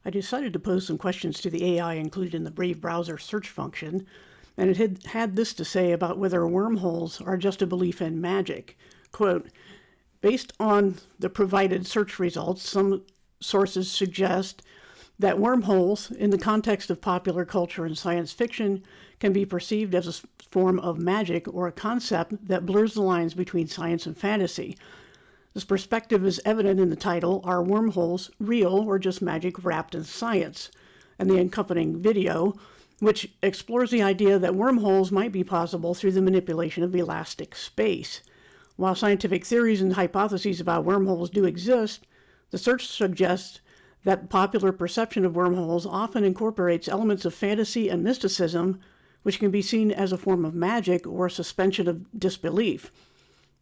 I decided to pose some questions to the AI included in the Brave browser search function, and it had this to say about whether wormholes are just a belief in magic. Quote, based on the provided search results, some sources suggest that wormholes, in the context of popular culture and science fiction, can be perceived as a form of magic or a concept that blurs the lines between science and fantasy. This perspective is evident in the title, Are Wormholes Real or Just Magic Wrapped in Science? And the accompanying video, which explores the idea that wormholes might be possible through the manipulation of elastic space. While scientific theories and hypotheses about wormholes do exist, the search suggests that popular perception of wormholes often incorporates elements of fantasy and mysticism, which can be seen as a form of magic or a suspension of disbelief.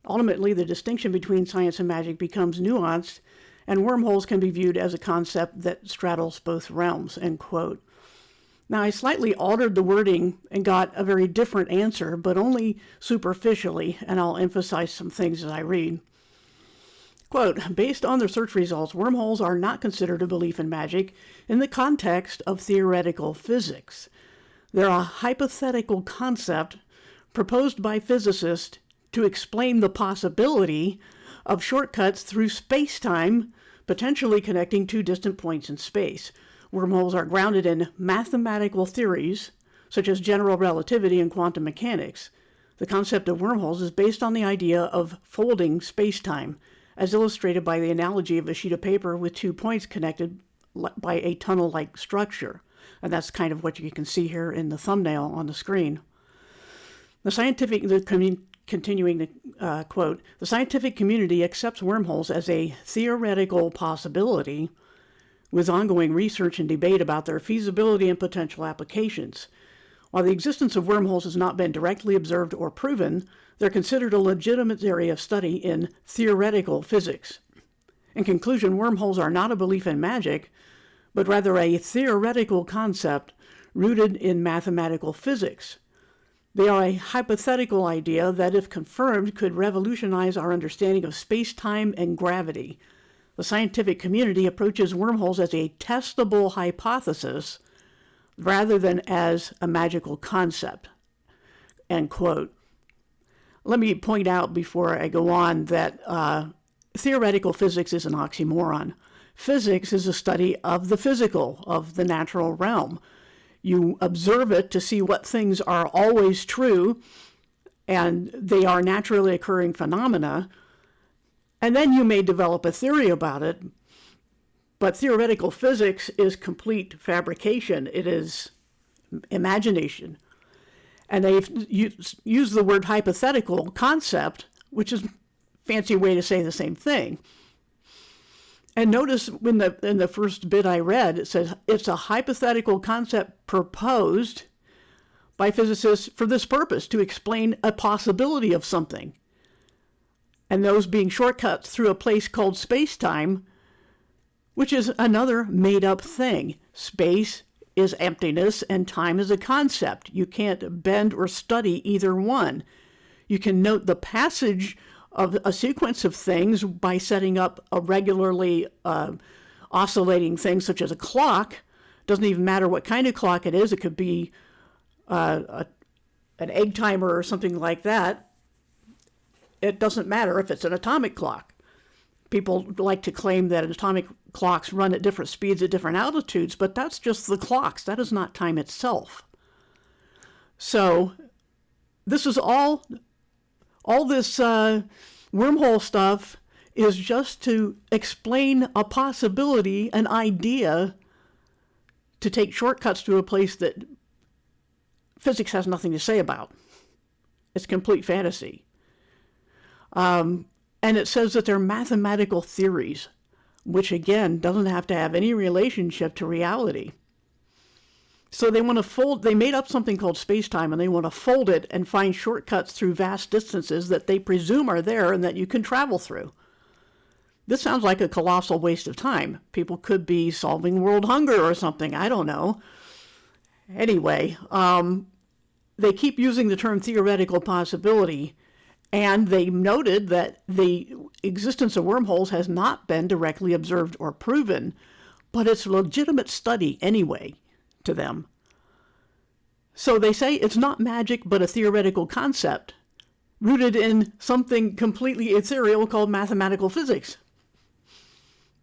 Ultimately, the distinction between science and magic becomes nuanced, and wormholes can be viewed as a concept that straddles both realms, end quote. Now, I slightly altered the wording and got a very different answer, but only superficially, and I'll emphasize some things as I read. Quote, based on the search results, wormholes are not considered a belief in magic in the context of theoretical physics. They're a hypothetical concept proposed by physicists to explain the possibility of shortcuts through space-time, potentially connecting two distant points in space. Wormholes are grounded in mathematical theories, such as general relativity and quantum mechanics. The concept of wormholes is based on the idea of folding space-time, as illustrated by the analogy of a sheet of paper with 2 points connected by a tunnel-like structure. And that's kind of what you can see here in the thumbnail on the screen. Continuing the quote, the scientific community accepts wormholes as a theoretical possibility with ongoing research and debate about their feasibility and potential applications. While the existence of wormholes has not been directly observed or proven, they're considered a legitimate area of study in theoretical physics. In conclusion, wormholes are not a belief in magic, but rather a theoretical concept rooted in mathematical physics. They are a hypothetical idea that, if confirmed, could revolutionize our understanding of space-time and gravity. The scientific community approaches wormholes as a testable hypothesis rather than as a magical concept. End quote. Let me point out before I go on that theoretical physics is an oxymoron. Physics is a study of the physical, of the natural realm. You observe it to see what things are always true, and they are naturally occurring phenomena, and then you may develop a theory about it. But theoretical physics is complete fabrication. It is imagination. And they've used the word hypothetical concept, which is a fancy way to say the same thing. And notice in the first bit I read, it says it's a hypothetical concept proposed by physicists for this purpose, to explain a possibility of something. And those being shortcuts through a place called space-time, which is another made-up thing. Space is emptiness and time is a concept. You can't bend or study either one. You can note the passage of a sequence of things by setting up a regularly oscillating thing such as a clock. Doesn't even matter what kind of clock it is. It could be an egg timer or something like that. It doesn't matter if it's an atomic clock. People like to claim that atomic clocks run at different speeds at different altitudes, but that's just the clocks. That is not time itself. So this is all this wormhole stuff is just to explain a possibility, an idea, to take shortcuts to a place that physics has nothing to say about. It's complete fantasy. And it says that they're mathematical theories, which again doesn't have to have any relationship to reality. So they made up something called space-time, and they want to fold it and find shortcuts through vast distances that they presume are there and that you can travel through. This sounds like a colossal waste of time. People could be solving world hunger or something, I don't know. Anyway, they keep using the term theoretical possibility, and they noted that the existence of wormholes has not been directly observed or proven. but it's a legitimate study anyway to them. So they say it's not magic, but a theoretical concept rooted in something completely ethereal called mathematical physics.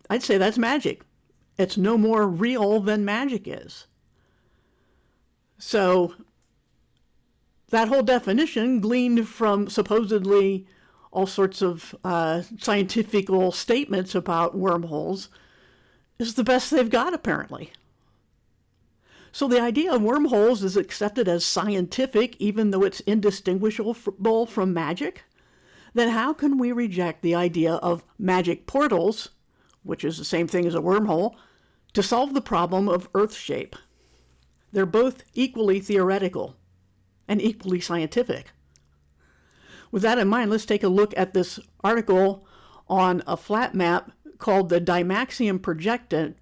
I'd say that's magic. It's no more real than magic is. So that whole definition, gleaned from supposedly all sorts of scientific statements about wormholes, is the best they've got, apparently. So the idea of wormholes is accepted as scientific, even though it's indistinguishable from magic. Then how can we reject the idea of magic portals, which is the same thing as a wormhole, to solve the problem of Earth shape? They're both equally theoretical and equally scientific. With that in mind, let's take a look at this article on a flat map called the Dymaxion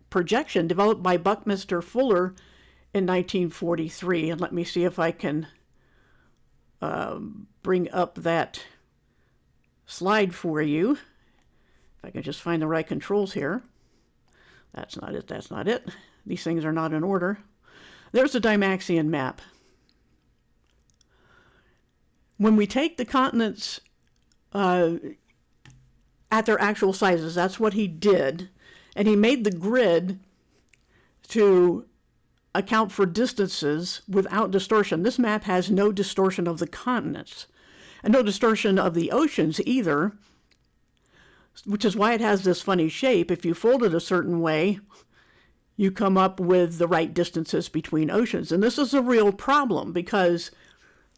projection, developed by Buckminster Fuller in 1943. And let me see if I can bring up that slide for you. If I can just find the right controls here. That's not it, that's not it. These things are not in order. There's the Dymaxion map. When we take the continents at their actual sizes, that's what he did, and he made the grid to account for distances without distortion. This map has no distortion of the continents, and no distortion of the oceans either, which is why it has this funny shape. If you fold it a certain way, you come up with the right distances between oceans. And this is a real problem, because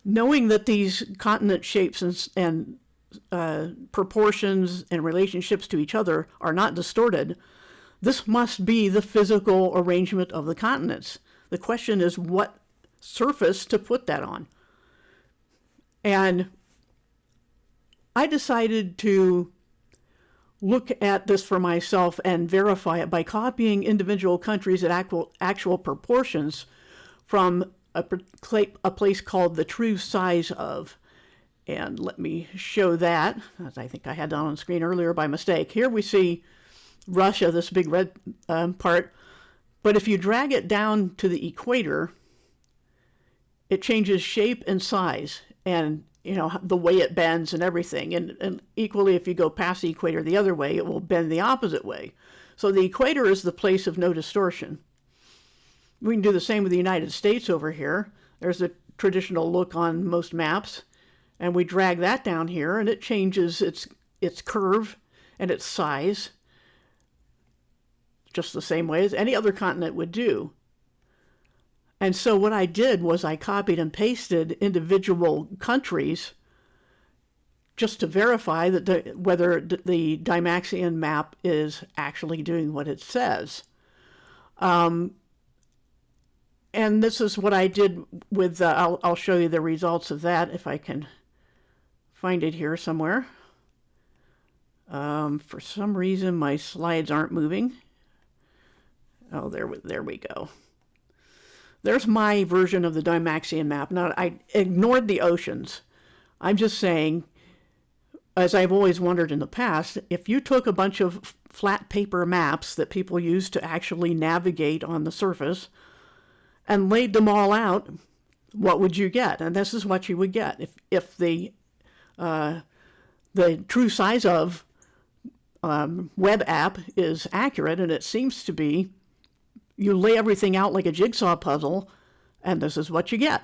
knowing that these continent shapes and proportions and relationships to each other are not distorted, this must be the physical arrangement of the continents. The question is what surface to put that on. And I decided to look at this for myself and verify it by copying individual countries at actual proportions from a place called The True Size Of. And let me show that, as I think I had that on screen earlier by mistake. Here we see Russia, this big red part, but if you drag it down to the equator, it changes shape and size, and the way it bends and everything. And equally, if you go past the equator the other way, it will bend the opposite way. So the equator is the place of no distortion. We can do the same with the United States over here. There's a traditional look on most maps, and we drag that down here, and it changes its curve and its size just the same way as any other continent would do. And so what I did was I copied and pasted individual countries just to verify that whether the Dymaxion map is actually doing what it says. And this is what I did with, I'll show you the results of that if I can find it here somewhere. For some reason, my slides aren't moving. Oh, there we go. There's my version of the Dymaxion map. Now, I ignored the oceans. I'm just saying, as I've always wondered in the past, if you took a bunch of flat paper maps that people use to actually navigate on the surface and laid them all out, what would you get? And this is what you would get. If the True Size Of web app is accurate, and it seems to be, you lay everything out like a jigsaw puzzle, and this is what you get.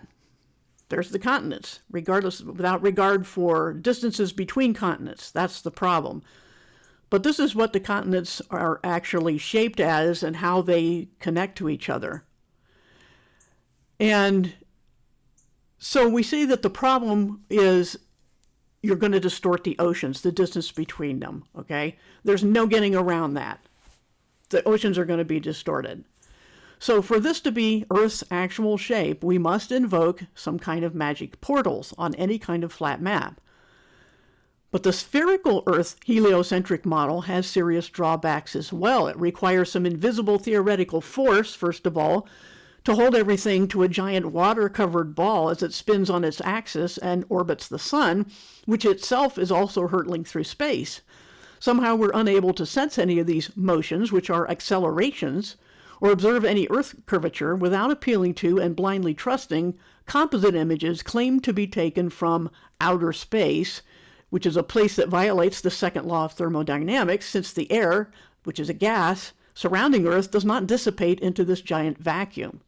There's the continents, without regard for distances between continents. That's the problem. But this is what the continents are actually shaped as and how they connect to each other. And so we see that the problem is you're going to distort the oceans, the distance between them, okay? There's no getting around that. The oceans are going to be distorted. So for this to be Earth's actual shape, we must invoke some kind of magic portals on any kind of flat map. But the spherical Earth heliocentric model has serious drawbacks as well. It requires some invisible theoretical force, first of all, to hold everything to a giant water-covered ball as it spins on its axis and orbits the sun, which itself is also hurtling through space. Somehow we're unable to sense any of these motions, which are accelerations, or observe any Earth curvature without appealing to and blindly trusting composite images claimed to be taken from outer space, which is a place that violates the second law of thermodynamics, since the air, which is a gas, surrounding Earth does not dissipate into this giant vacuum.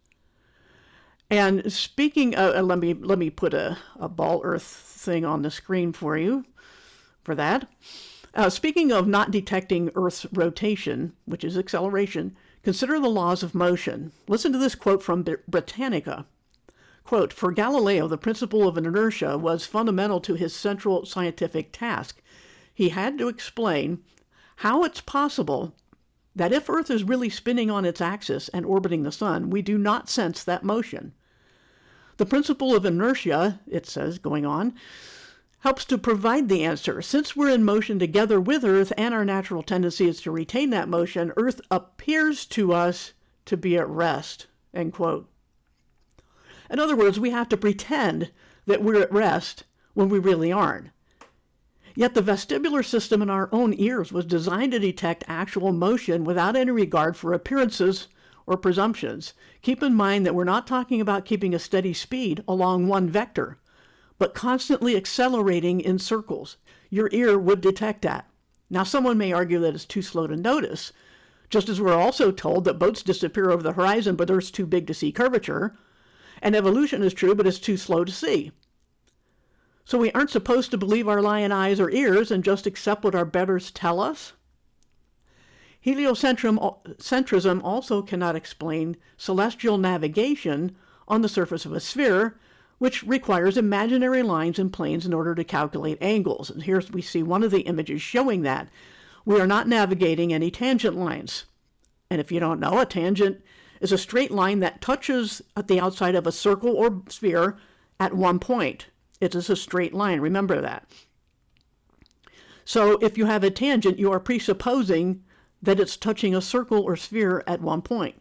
And speaking of, let me put a ball Earth thing on the screen for you for that. Speaking of not detecting Earth's rotation, which is acceleration, consider the laws of motion. Listen to this quote from Britannica. Quote, "For Galileo, the principle of inertia was fundamental to his central scientific task. He had to explain how it's possible that if Earth is really spinning on its axis and orbiting the sun, we do not sense that motion. The principle of inertia," it says, going on, "helps to provide the answer. Since we're in motion together with Earth and our natural tendency is to retain that motion, Earth appears to us to be at rest." End quote. In other words, we have to pretend that we're at rest when we really aren't. Yet the vestibular system in our own ears was designed to detect actual motion without any regard for appearances or presumptions. Keep in mind that we're not talking about keeping a steady speed along one vector, but constantly accelerating in circles. Your ear would detect that. Now, someone may argue that it's too slow to notice, just as we're also told that boats disappear over the horizon, but Earth's too big to see curvature. And evolution is true, but it's too slow to see. So we aren't supposed to believe our lying eyes or ears and just accept what our betters tell us? Heliocentrism also cannot explain celestial navigation on the surface of a sphere, which requires imaginary lines and planes in order to calculate angles. And here we see one of the images showing that. We are not navigating any tangent lines. And if you don't know, a tangent is a straight line that touches at the outside of a circle or sphere at one point. It is a straight line, remember that. So if you have a tangent, you are presupposing that it's touching a circle or sphere at one point.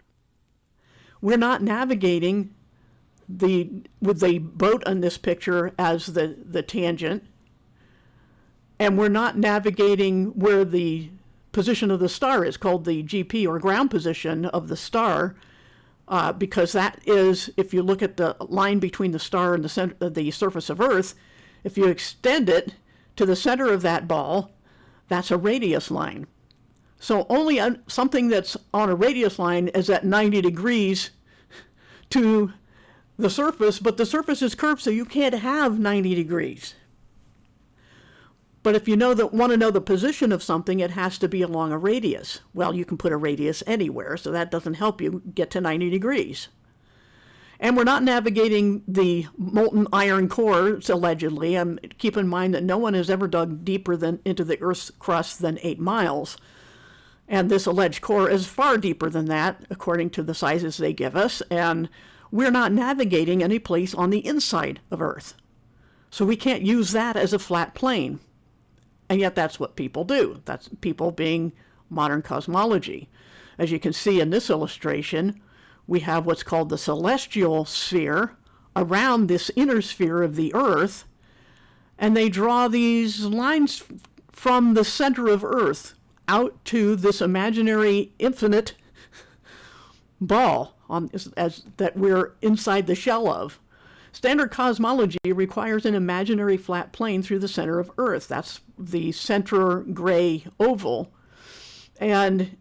We're not navigating with the boat on this picture as the tangent, and we're not navigating where the position of the star is, called the GP or ground position of the star, because that is, if you look at the line between the star and the surface of Earth, if you extend it to the center of that ball, that's a radius line. So only something that's on a radius line is at 90 degrees to the surface, but the surface is curved, so you can't have 90 degrees. But if you want to know the position of something, it has to be along a radius. Well, you can put a radius anywhere, so that doesn't help you get to 90 degrees. And we're not navigating the molten iron core, allegedly. Keep in mind that no one has ever dug deeper into the Earth's crust than 8 miles. And this alleged core is far deeper than that, according to the sizes they give us. And we're not navigating any place on the inside of Earth. So we can't use that as a flat plane. And yet that's what people do. That's people being modern cosmology. As you can see in this illustration, we have what's called the celestial sphere around this inner sphere of the Earth, and they draw these lines from the center of Earth out to this imaginary infinite ball that we're inside the shell of. Standard cosmology requires an imaginary flat plane through the center of Earth. That's the center gray oval. And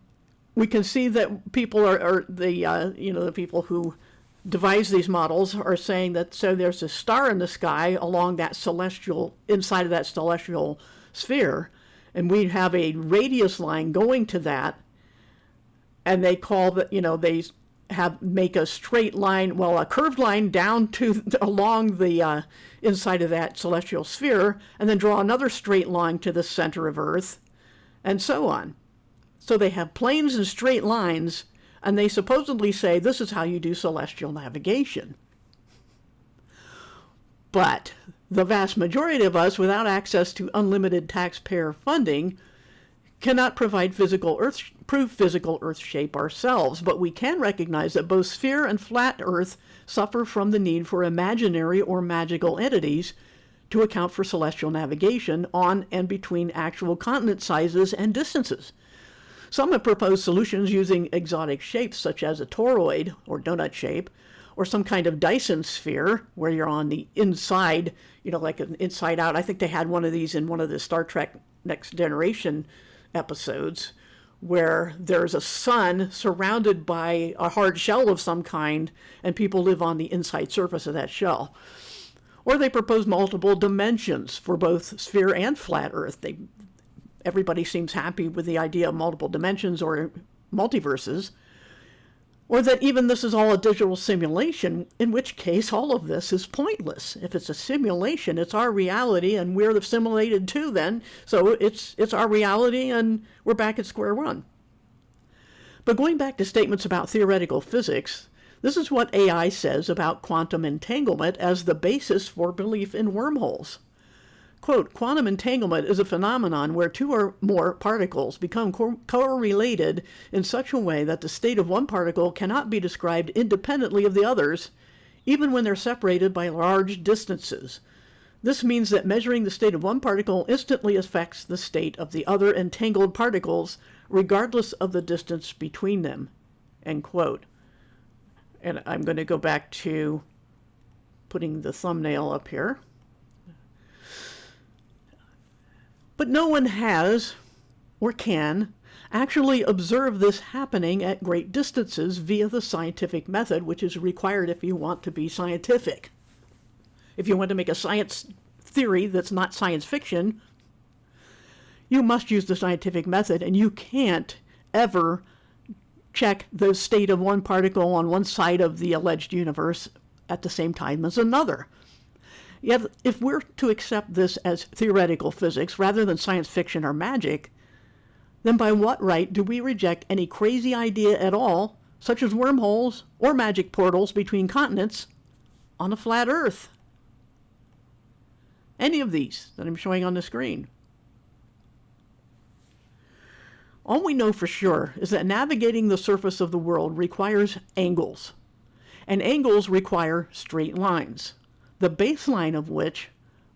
we can see that people the people who devise these models are saying that so there's a star in the sky along that inside of that celestial sphere, and we have a radius line going to that, and they call that, make a straight line, a curved line down along the inside of that celestial sphere, and then draw another straight line to the center of Earth, and so on. So they have planes and straight lines, and they supposedly say this is how you do celestial navigation. But the vast majority of us, without access to unlimited taxpayer funding, cannot provide prove physical Earth shape ourselves, but we can recognize that both sphere and flat Earth suffer from the need for imaginary or magical entities to account for celestial navigation on and between actual continent sizes and distances. Some have proposed solutions using exotic shapes such as a toroid or donut shape, or some kind of Dyson sphere where you're on the inside, like an inside out. I think they had one of these in one of the Star Trek Next Generation episodes, where there's a sun surrounded by a hard shell of some kind, and people live on the inside surface of that shell. Or they propose multiple dimensions for both sphere and flat Earth. Everybody seems happy with the idea of multiple dimensions or multiverses. Or that even this is all a digital simulation, in which case all of this is pointless. If it's a simulation, it's our reality, and we're the simulated too then. So it's our reality, and we're back at square one. But going back to statements about theoretical physics, this is what AI says about quantum entanglement as the basis for belief in wormholes. Quote, quantum entanglement is a phenomenon where two or more particles become correlated in such a way that the state of one particle cannot be described independently of the others, even when they're separated by large distances. This means that measuring the state of one particle instantly affects the state of the other entangled particles, regardless of the distance between them. End quote. And I'm going to go back to putting the thumbnail up here. But no one has, or can, actually observe this happening at great distances via the scientific method, which is required if you want to be scientific. If you want to make a science theory that's not science fiction, you must use the scientific method, and you can't ever check the state of one particle on one side of the alleged universe at the same time as another. Yet, if we're to accept this as theoretical physics rather than science fiction or magic, then by what right do we reject any crazy idea at all, such as wormholes or magic portals between continents on a flat Earth? Any of these that I'm showing on the screen. All we know for sure is that navigating the surface of the world requires angles, and angles require straight lines, the baseline of which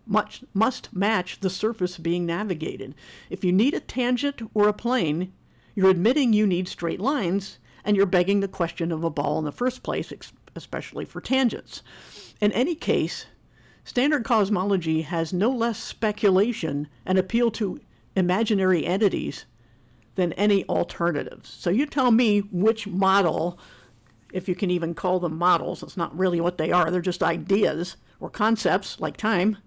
must match the surface being navigated. If you need a tangent or a plane, you're admitting you need straight lines, and you're begging the question of a ball in the first place, especially for tangents. In any case, standard cosmology has no less speculation and appeal to imaginary entities than any alternatives. So you tell me which model, if you can even call them models, it's not really what they are, they're just ideas or concepts like time.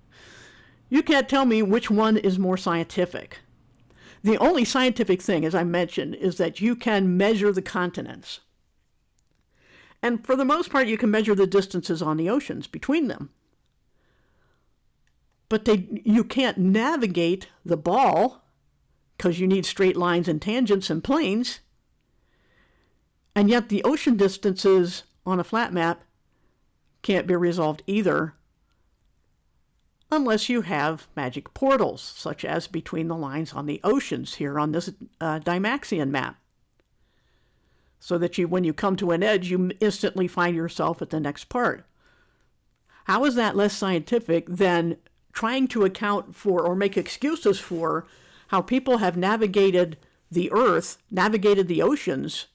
You can't tell me which one is more scientific. The only scientific thing, as I mentioned, is that you can measure the continents. And for the most part, you can measure the distances on the oceans between them. But you can't navigate the ball because you need straight lines and tangents and planes. And yet the ocean distances on a flat map can't be resolved either unless you have magic portals, such as between the lines on the oceans here on this Dymaxion map. So that when you come to an edge, you instantly find yourself at the next part. How is that less scientific than trying to account for or make excuses for how people have navigated the Earth, navigated the oceans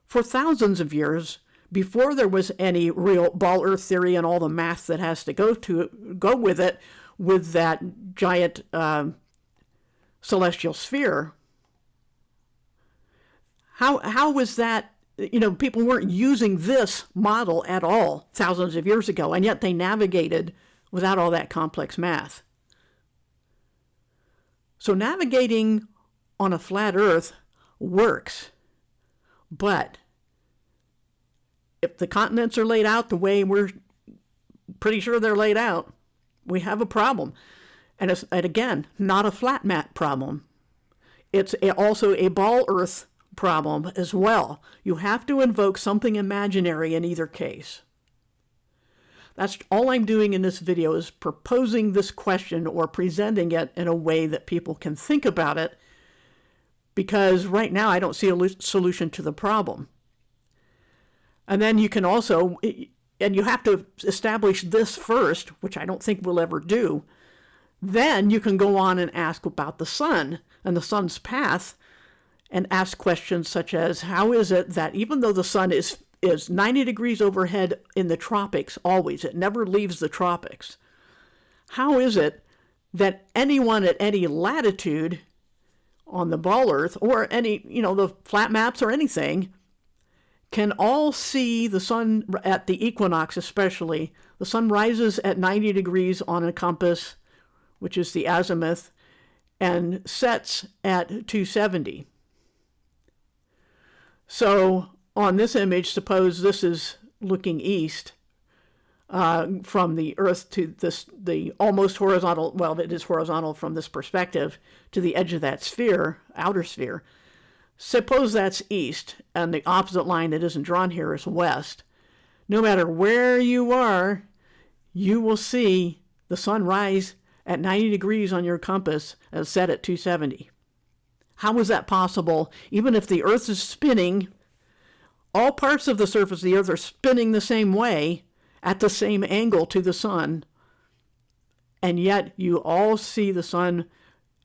for thousands of years before there was any real ball Earth theory and all the math that has to go with it, with that giant celestial sphere? How was that? People weren't using this model at all thousands of years ago, and yet they navigated without all that complex math. So navigating on a flat Earth works, but if the continents are laid out the way we're pretty sure they're laid out, we have a problem. And again, not a flat map problem. It's also a ball Earth problem as well. You have to invoke something imaginary in either case. That's all I'm doing in this video, is proposing this question or presenting it in a way that people can think about it, because right now I don't see a solution to the problem. And then you can also, and you have to establish this first, which I don't think we'll ever do. Then you can go on and ask about the sun and the sun's path and ask questions such as, how is it that even though the sun is 90 degrees overhead in the tropics always, it never leaves the tropics, how is it that anyone at any latitude on the ball Earth or any, the flat maps or anything, can all see the sun at the equinox especially? The sun rises at 90 degrees on a compass, which is the azimuth, and sets at 270. So on this image, suppose this is looking east from the Earth to the almost horizontal, well, it is horizontal from this perspective, to the edge of that sphere, outer sphere. Suppose that's east, and the opposite line that isn't drawn here is west. No matter where you are, you will see the sun rise at 90 degrees on your compass and set at 270. How is that possible? Even if the Earth is spinning, all parts of the surface of the Earth are spinning the same way at the same angle to the sun, and yet you all see the sun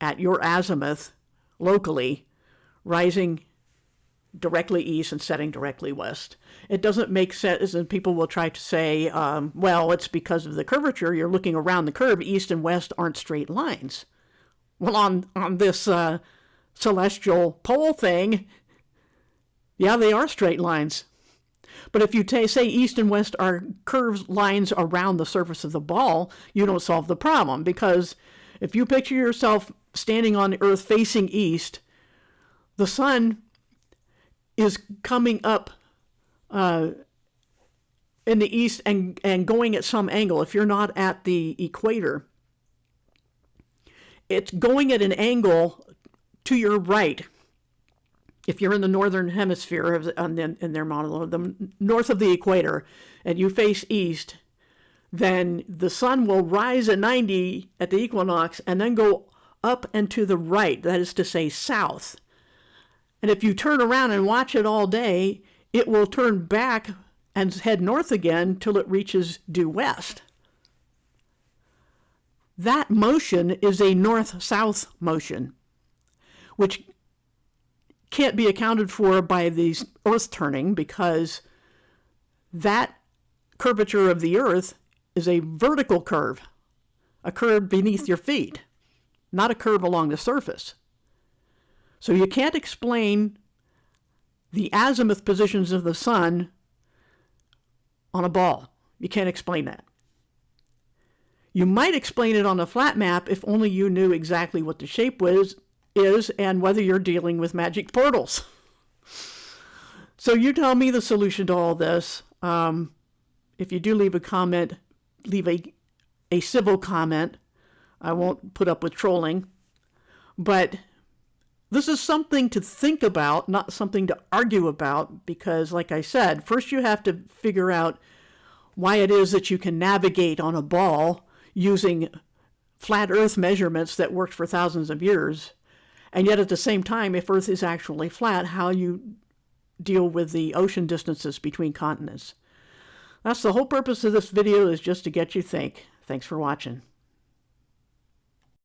at your azimuth locally rising directly east and setting directly west. It doesn't make sense, and people will try to say, well, it's because of the curvature. You're looking around the curve. East and west aren't straight lines. Well, on this celestial pole thing, yeah, they are straight lines. But if you say east and west are curved lines around the surface of the ball, you don't solve the problem, because if you picture yourself standing on the Earth facing east, the sun is coming up in the east and going at some angle. If you're not at the equator, it's going at an angle to your right. If you're in the northern hemisphere in their model, the north of the equator, and you face east, then the sun will rise at 90 at the equinox and then go up and to the right, that is to say south. And if you turn around and watch it all day, it will turn back and head north again till it reaches due west. That motion is a north-south motion, which can't be accounted for by the Earth turning, because that curvature of the Earth is a vertical curve, a curve beneath your feet, not a curve along the surface. So you can't explain the azimuth positions of the sun on a ball. You can't explain that. You might explain it on a flat map if only you knew exactly what the shape is and whether you're dealing with magic portals. So you tell me the solution to all this. If you do leave a comment, leave a civil comment. I won't put up with trolling. But this is something to think about, not something to argue about, because, like I said, first you have to figure out why it is that you can navigate on a ball using flat Earth measurements that worked for thousands of years. And yet at the same time, if Earth is actually flat, how you deal with the ocean distances between continents. That's the whole purpose of this video, is just to get you think. Thanks for watching.